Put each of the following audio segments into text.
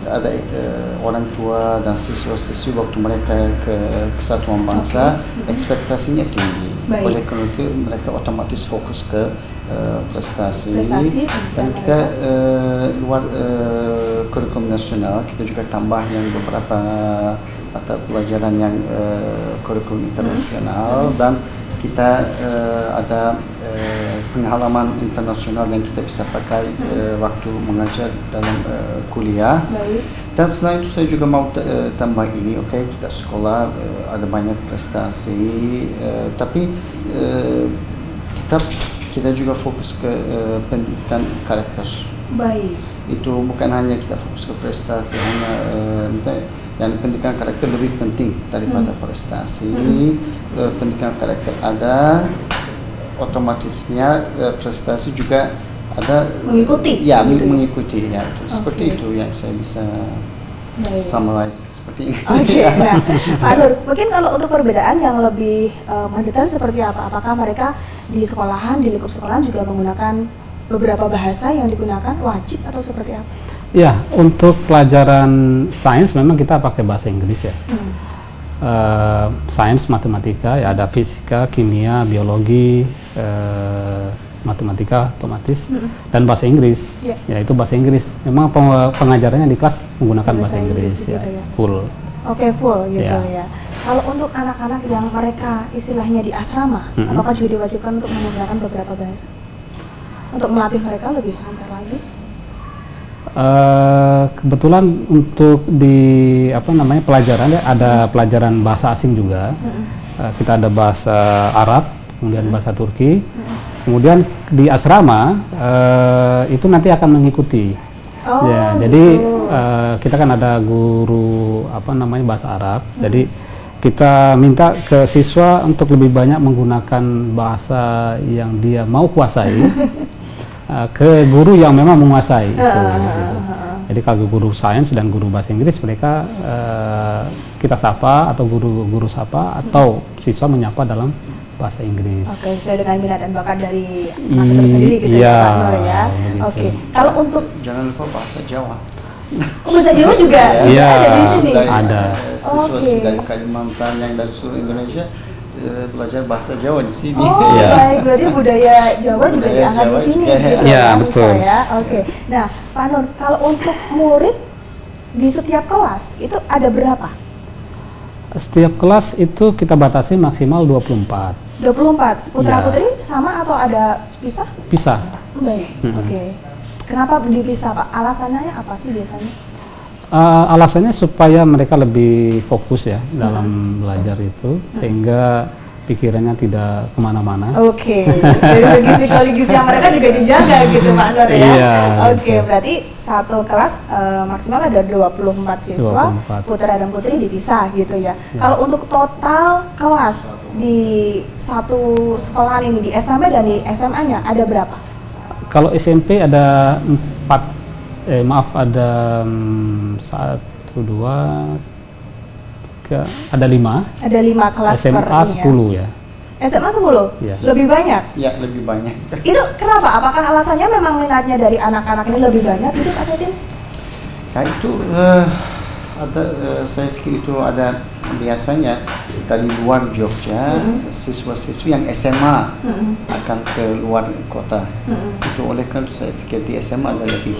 ada orang tua dan siswa-siswi waktu mereka ke kesatuan bangsa, ekspektasinya tinggi. Baik. Oleh karena itu mereka otomatis fokus ke prestasi. Dan pendidikan kita luar kurikulum nasional, kita juga tambah yang beberapa mata pelajaran yang kurikulum internasional, dan kita ada pengalaman internasional yang kita bisa pakai waktu mengajar dalam kuliah. Baik. Dan selain itu saya juga mau tambah ini, kita sekolah ada banyak prestasi, tapi tetap kita juga fokus ke pendidikan karakter. Baik. Itu bukan hanya kita fokus ke prestasi, dan pendidikan karakter lebih penting daripada prestasi. Pendidikan karakter ada, otomatisnya prestasi juga ada Mengikuti. ya, gitu mengikuti ya. Seperti itu yang saya bisa summarize seperti ini. Oke. Nah, Pak Nur, mungkin kalau untuk perbedaan yang lebih mendetail seperti apa? Apakah mereka di sekolahan, di lingkup sekolahan juga menggunakan beberapa bahasa yang digunakan wajib atau seperti apa? Ya, untuk pelajaran sains memang kita pakai bahasa Inggris ya. Sains, matematika, ya ada fisika, kimia, biologi, matematika otomatis, dan bahasa Inggris. Ya itu bahasa Inggris. Memang pengajarannya di kelas menggunakan bahasa Inggris ya, full. Oke, full gitu ya. Kalau untuk anak-anak yang mereka istilahnya di asrama, apakah juga diwajibkan untuk menggunakan beberapa bahasa? Untuk melatih mereka lebih lancar lagi? Kebetulan untuk di pelajaran ya, ada pelajaran bahasa asing juga. Kita ada bahasa Arab, kemudian bahasa Turki. Kemudian di asrama itu nanti akan mengikuti. Jadi kita kan ada guru bahasa Arab. Jadi kita minta ke siswa untuk lebih banyak menggunakan bahasa yang dia mau kuasai ke guru yang memang menguasai itu. Gitu. Jadi kalau guru sains dan guru bahasa Inggris mereka kita sapa atau guru sapa atau siswa menyapa dalam bahasa Inggris. Oke, sesuai dengan minat dan bakat dari anak itu sendiri gitu ya, Pak Nur ya. Oke. Kalau untuk jangan lupa bahasa Jawa. Bahasa Jawa juga ada di sini. Ada. Siswa dari Kalimantan yang dari seluruh Indonesia belajar bahasa Jawa di sini. Baik, berarti budaya Jawa juga diangkat di sini. Iya, betul. Ya. Oke. Nah, Pak Nur, kalau untuk murid di setiap kelas itu ada berapa? Setiap kelas itu kita batasi maksimal 24. 24. Putra-putri sama atau ada pisah? Pisah. Baik. Oke. Kenapa dipisah, Pak? Alasannya apa sih biasanya? Alasannya supaya mereka lebih fokus ya dalam belajar itu, sehingga pikirannya tidak kemana-mana. Oke, dari segi psikologis yang mereka juga dijaga gitu Pak Nur ya. Iya, Oke, berarti satu kelas maksimal ada 24 siswa, 24. putra dan putri dipisah gitu ya. Kalau untuk total kelas di satu sekolahan ini, di SMP dan di SMA-nya ada berapa? Kalau SMP ada 4, ada 1, 2, 3, ada 5. Ada 5 kelas SMA per ini 10 ya. SMA 10? Iya. Lebih banyak? Ya, lebih banyak. Itu kenapa? Apakah alasannya memang minatnya dari anak-anak ini lebih banyak gitu Pak Setin? Nah itu ada, saya pikir itu ada biasanya dari luar Jogja, siswa-siswi yang SMA akan ke luar kota. Itu oleh karena saya pikir di SMA ada lebih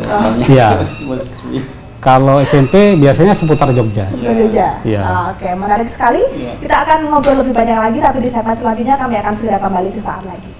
banyak siswa-siswi. Kalau SMP biasanya seputar Jogja. Seputar Jogja. Iya. Oke, menarik sekali. Kita akan ngobrol lebih banyak lagi, tapi di segmen selanjutnya kami akan segera kembali sesaat lagi.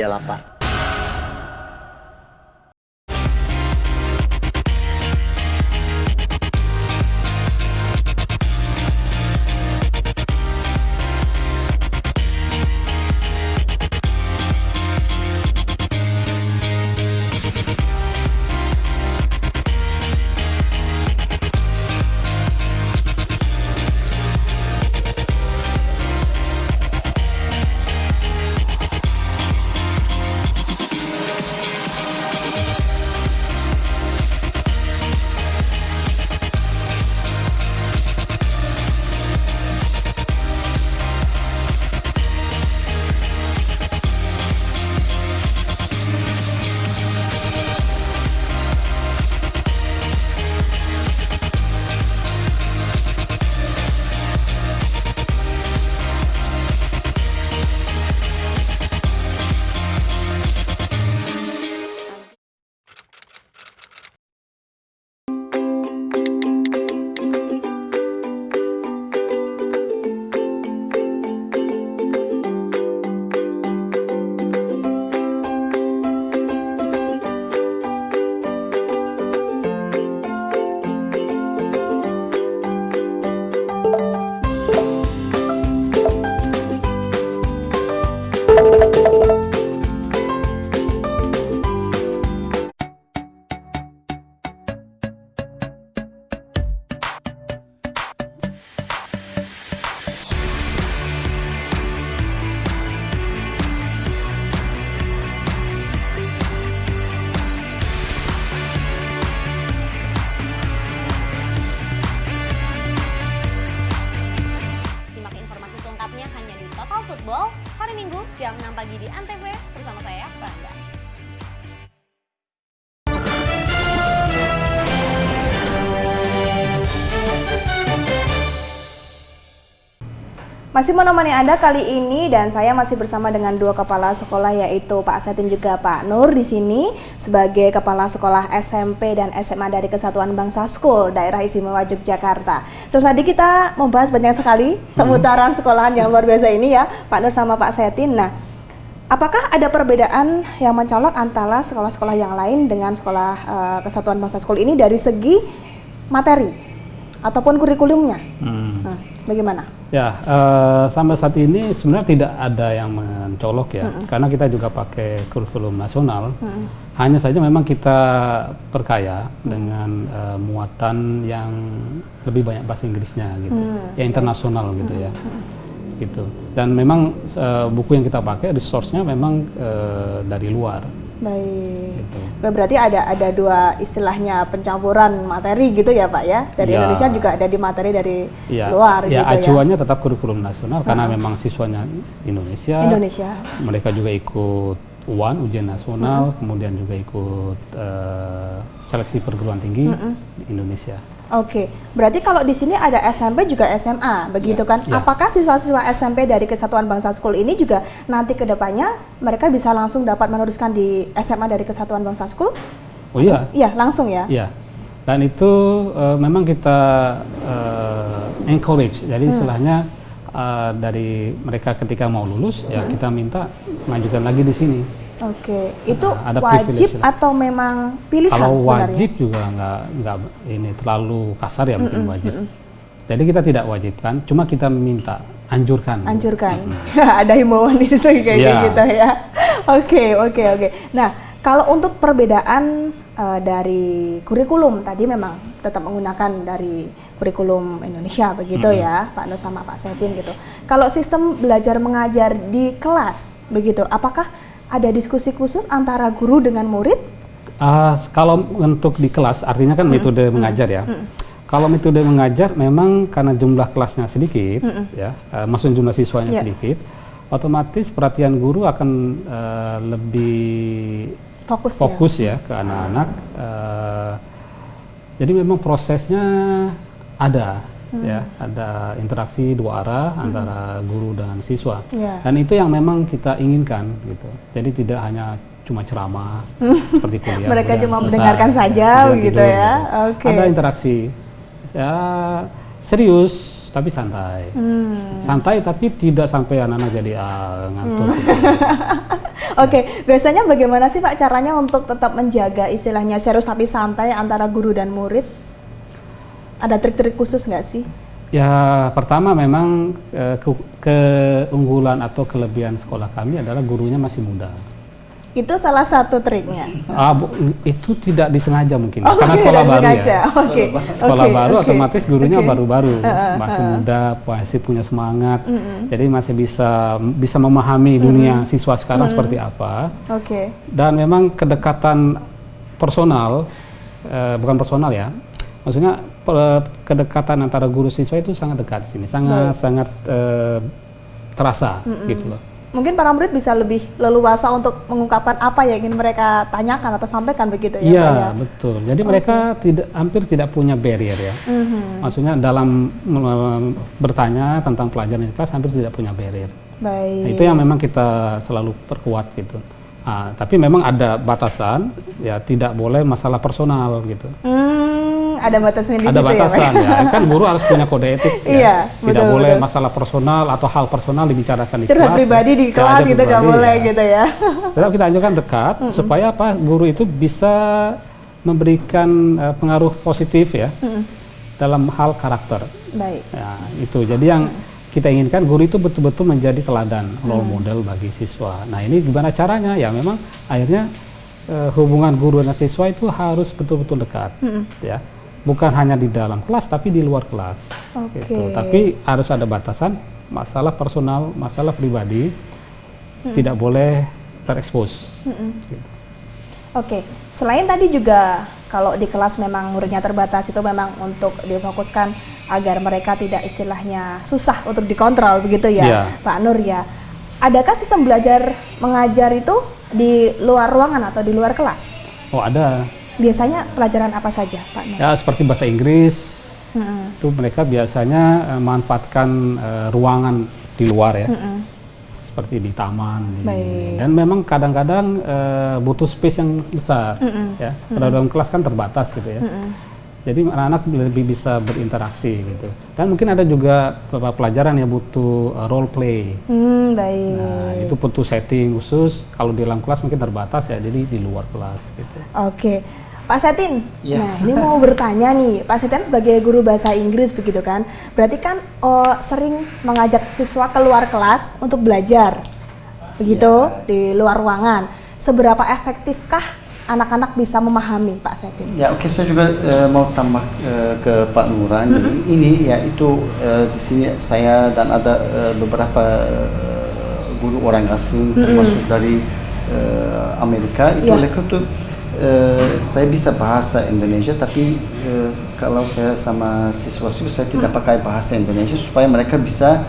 dia lapar. Simak informasi selengkapnya hanya di Total Football hari Minggu jam 6 pagi di Antv bersama saya, Randa. Masih menemani Anda kali ini dan saya masih bersama dengan dua kepala sekolah yaitu Pak Setin juga Pak Nur di sini sebagai kepala sekolah SMP dan SMA dari Kesatuan Bangsa School Daerah Istimewa Yogyakarta. Terus tadi kita membahas banyak sekali seputaran sekolahan yang luar biasa ini ya Pak Nur sama Pak Setin. Nah, apakah ada perbedaan yang mencolok antara sekolah-sekolah yang lain dengan sekolah Kesatuan Bangsa School ini dari segi materi ataupun kurikulumnya? Nah, bagaimana? Ya, sampai saat ini sebenarnya tidak ada yang mencolok ya, karena kita juga pakai kurikulum nasional. Hanya saja memang kita perkaya dengan muatan yang lebih banyak bahasa Inggrisnya gitu, ya internasional gitu ya, gitu. Dan memang buku yang kita pakai resource-nya memang dari luar. Baik. Gitu. Berarti ada dua istilahnya pencampuran materi gitu ya Pak ya. Dari Ya. Indonesia juga ada di materi dari Ya, luar gitu ya. acuannya tetap kurikulum nasional karena memang siswanya Indonesia. Mereka juga ikut UAN, ujian nasional, kemudian juga ikut seleksi perguruan tinggi di Indonesia. Oke, berarti kalau di sini ada SMP juga SMA, begitu kan? Ya. Apakah siswa-siswa SMP dari Kesatuan Bangsa School ini juga nanti ke depannya mereka bisa langsung dapat meneruskan di SMA dari Kesatuan Bangsa School? Oh iya? Iya, langsung ya? Iya. Dan itu memang kita encourage, jadi istilahnya dari mereka ketika mau lulus, ya kita minta melanjutkan lagi di sini. Oke, itu ada wajib privilege. atau memang pilihan Kalau sebenarnya? wajib juga nggak ini terlalu kasar ya mungkin wajib. Jadi kita tidak wajibkan, cuma kita minta anjurkan. Ada himbauan di situ kayak Ya. gitu ya. Oke. Nah, kalau untuk perbedaan dari kurikulum tadi memang tetap menggunakan dari kurikulum Indonesia begitu ya, Pak Nur sama Pak Setin gitu. Kalau sistem belajar mengajar di kelas begitu, apakah ada diskusi khusus antara guru dengan murid? Kalau untuk di kelas, artinya kan metode mengajar ya. Kalau metode mengajar memang karena jumlah kelasnya sedikit, ya, maksudnya jumlah siswanya sedikit, otomatis perhatian guru akan lebih fokus ya ke anak-anak. Jadi memang prosesnya ada, ya, ada interaksi dua arah antara guru dan siswa. Dan itu yang memang kita inginkan, gitu. Jadi tidak hanya cuma ceramah seperti kuliah. Mereka cuma selesai, mendengarkan saja, begitu tidur, ya. gitu. Oke. Ada interaksi, ya serius tapi santai. Santai tapi tidak sampai anak-anak jadi ngantuk. Gitu. Oke, biasanya bagaimana sih Pak caranya untuk tetap menjaga istilahnya serius tapi santai antara guru dan murid? Ada trik-trik khusus nggak sih? Ya, pertama memang keunggulan atau kelebihan sekolah kami adalah gurunya masih muda. Itu salah satu triknya. Itu tidak disengaja mungkin, Oh, karena sekolah baru sengaja. ya. Oke. Sekolah Oke, baru oke. otomatis gurunya Oke. baru-baru, masih muda, masih punya semangat, jadi masih bisa memahami dunia siswa sekarang seperti apa. Oke. Dan memang kedekatan personal, bukan personal ya, maksudnya kedekatan antara guru siswa itu sangat dekat di sini, sangat terasa gitu loh. Mungkin para murid bisa lebih leluasa untuk mengungkapkan apa yang ingin mereka tanyakan atau sampaikan begitu ya, Iya, Pak ya? betul. Jadi mereka hampir tidak punya barrier ya. Maksudnya dalam bertanya tentang pelajaran di kelas hampir tidak punya barrier. Baik. Nah, itu yang memang kita selalu perkuat gitu. Nah, tapi memang ada batasan, ya tidak boleh masalah personal gitu. Ada batasnya di Ada situ batasan ya, Pak? ya, kan guru harus punya kode etik ya. Iya, Tidak betul, boleh betul. masalah personal atau hal personal dibicarakan di Curhat kelas. pribadi di Ya, kelas ada gitu nggak pribadi, boleh ya. gitu ya? Tetap kita anjurkan dekat supaya apa guru itu bisa memberikan pengaruh positif ya dalam hal karakter. Baik. Ya, itu. Jadi yang kita inginkan guru itu betul-betul menjadi teladan, role model bagi siswa. Nah, ini gimana caranya? Ya memang akhirnya hubungan guru dan siswa itu harus betul-betul dekat, ya. Bukan hanya di dalam kelas, tapi di luar kelas. Oke. Gitu. Tapi harus ada batasan, masalah personal, masalah pribadi, tidak boleh terekspos. Gitu. Oke, selain tadi juga kalau di kelas memang muridnya terbatas itu memang untuk difokuskan agar mereka tidak istilahnya susah untuk dikontrol begitu ya, Iya. Pak Nur ya. Adakah sistem belajar mengajar itu di luar ruangan atau di luar kelas? Oh, ada. Biasanya pelajaran apa saja, Pak Nur? Ya, seperti bahasa Inggris, Mm-mm. itu mereka biasanya manfaatkan ruangan di luar ya. Seperti di taman, Baik. dan memang kadang-kadang butuh space yang besar, ya. Kalau dalam kelas kan terbatas gitu ya. Jadi anak-anak lebih bisa berinteraksi gitu. Dan mungkin ada juga beberapa pelajaran yang butuh role play. Baik. Nah, itu butuh setting khusus. Kalau di dalam kelas mungkin terbatas ya, jadi di luar kelas gitu. Oke, Pak Setin. Iya. Nah, ini mau bertanya nih, Pak Setin sebagai guru bahasa Inggris begitu kan, berarti kan sering mengajak siswa keluar kelas untuk belajar, begitu Iya. di luar ruangan. Seberapa efektifkah anak-anak bisa memahami, Pak Setin? Ya, oke, saya juga mau tambah ke Pak Nuran. Ini ya itu di sini saya dan ada beberapa guru orang asing termasuk dari Amerika itu Ya. mereka tuh saya bisa bahasa Indonesia tapi kalau saya sama siswa-siswa saya tidak pakai bahasa Indonesia supaya mereka bisa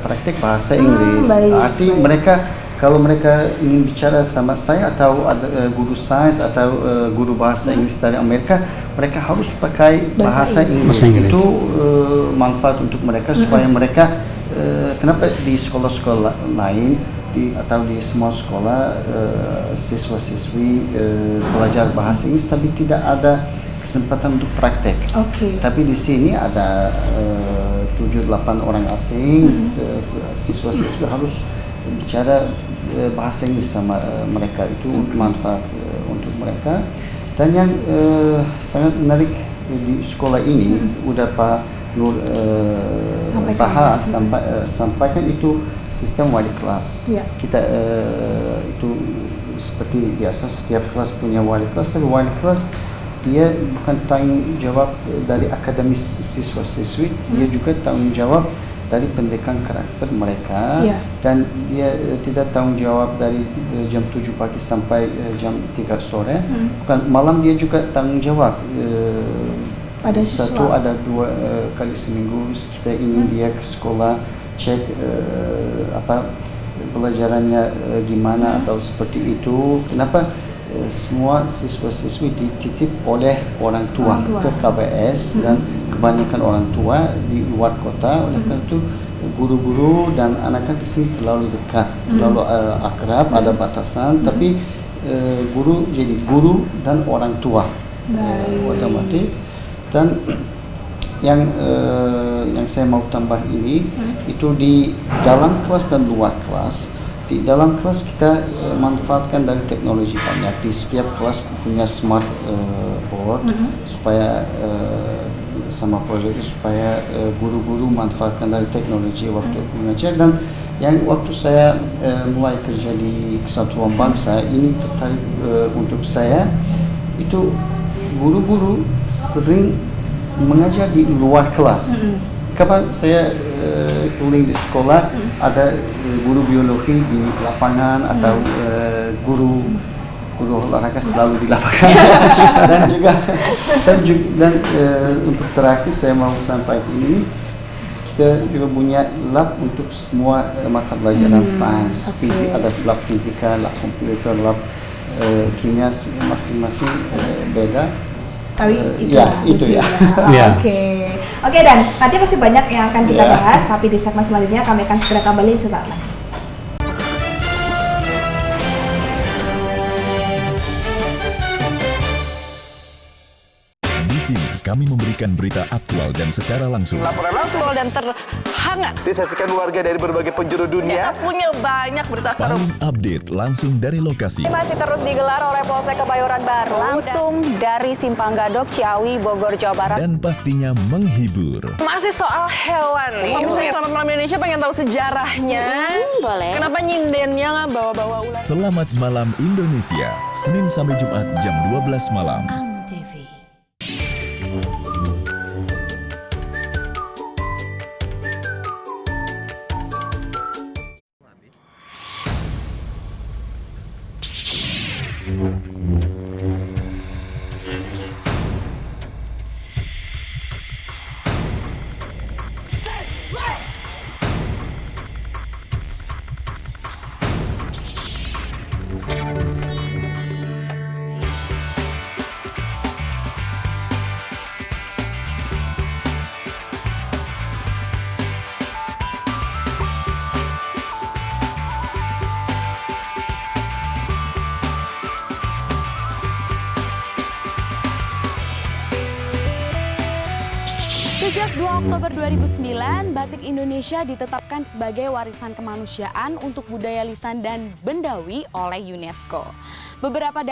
praktek bahasa Inggris. baik, Arti baik. mereka kalau mereka ingin bicara sama saya atau ada guru sains atau guru bahasa Inggris dari Amerika, mereka harus pakai bahasa Inggris. Bahasa Inggris. Itu manfaat untuk mereka supaya mereka kenapa di sekolah-sekolah lain atau di semua sekolah siswa-siswi belajar bahasa Inggris tapi tidak ada kesempatan untuk praktek. Oke. Tapi di sini ada 7-8 orang asing, siswa-siswi harus bicara bahasa Inggris sama mereka, itu manfaat untuk mereka. Dan yang sangat menarik di sekolah ini udah Pak Nur sampaikan itu sistem wali kelas. Ya. Kita itu seperti biasa setiap kelas punya wali kelas, tapi wali kelas dia bukan tanggung jawab dari akademis siswa-siswi, dia juga tanggung jawab dari pendidikan karakter mereka. Iya. Dan dia tidak tanggung jawab dari jam 7 pagi sampai jam 3 sore. Bukan, malam dia juga tanggung jawab. Pada Satu siswa. ada 2 kali seminggu kita ingin dia ke sekolah cek pelajarannya gimana atau seperti itu. Kenapa semua siswa-siswi dititip oleh orang tua ke KBS dan kebanyakan orang tua di luar kota. Oleh karena itu guru-guru dan anak-anak di sini terlalu dekat, terlalu akrab, ada batasan. Tapi guru jadi guru dan orang tua otomatis. Dan yang saya mau tambah ini itu di dalam kelas dan luar kelas di dalam kelas kita manfaatkan dari teknologi banyak. Di setiap kelas punya smart board supaya sama proyeknya supaya guru-guru manfaatkan dari teknologi waktu mengajar. Dan yang waktu saya mulai kerja di Kesatuan Bangsa ini tertarik untuk saya itu guru-guru sering mengajar di luar kelas. Kapan saya keliling di sekolah ada guru biologi di lapangan atau guru olahraga selalu di lapangan. dan untuk terakhir saya mau sampaikan ini, kita juga punya lab untuk semua mata pelajaran sains, fisik, ada lab fisika, lab komputer, lab kimia, masing-masing beda. Tapi itu ya. Ya. Oke, dan nanti masih banyak yang akan kita bahas, tapi di segmen selanjutnya kami akan segera kembali sesaat lagi. Di sini kami memberikan berita aktual dan secara langsung. Laporan langsung dan terhangat disaksikan warga dari berbagai penjuru dunia. kita punya banyak berita seru. Paling update langsung dari lokasi. Masih terus digelar oleh Polsek Kebayoran Baru. Langsung dari Simpang Gadok, Ciawi, Bogor, Jawa Barat. Dan pastinya menghibur. Masih soal hewan nih. Misalnya Selamat Malam Indonesia pengen tahu sejarahnya. Boleh. Kenapa nyindennya nggak bawa-bawa ular? Selamat Malam Indonesia, Senin sampai Jumat jam 12 malam. Sejak 2 Oktober 2009, batik Indonesia ditetapkan sebagai warisan kemanusiaan untuk budaya lisan dan bendawi oleh UNESCO. Beberapa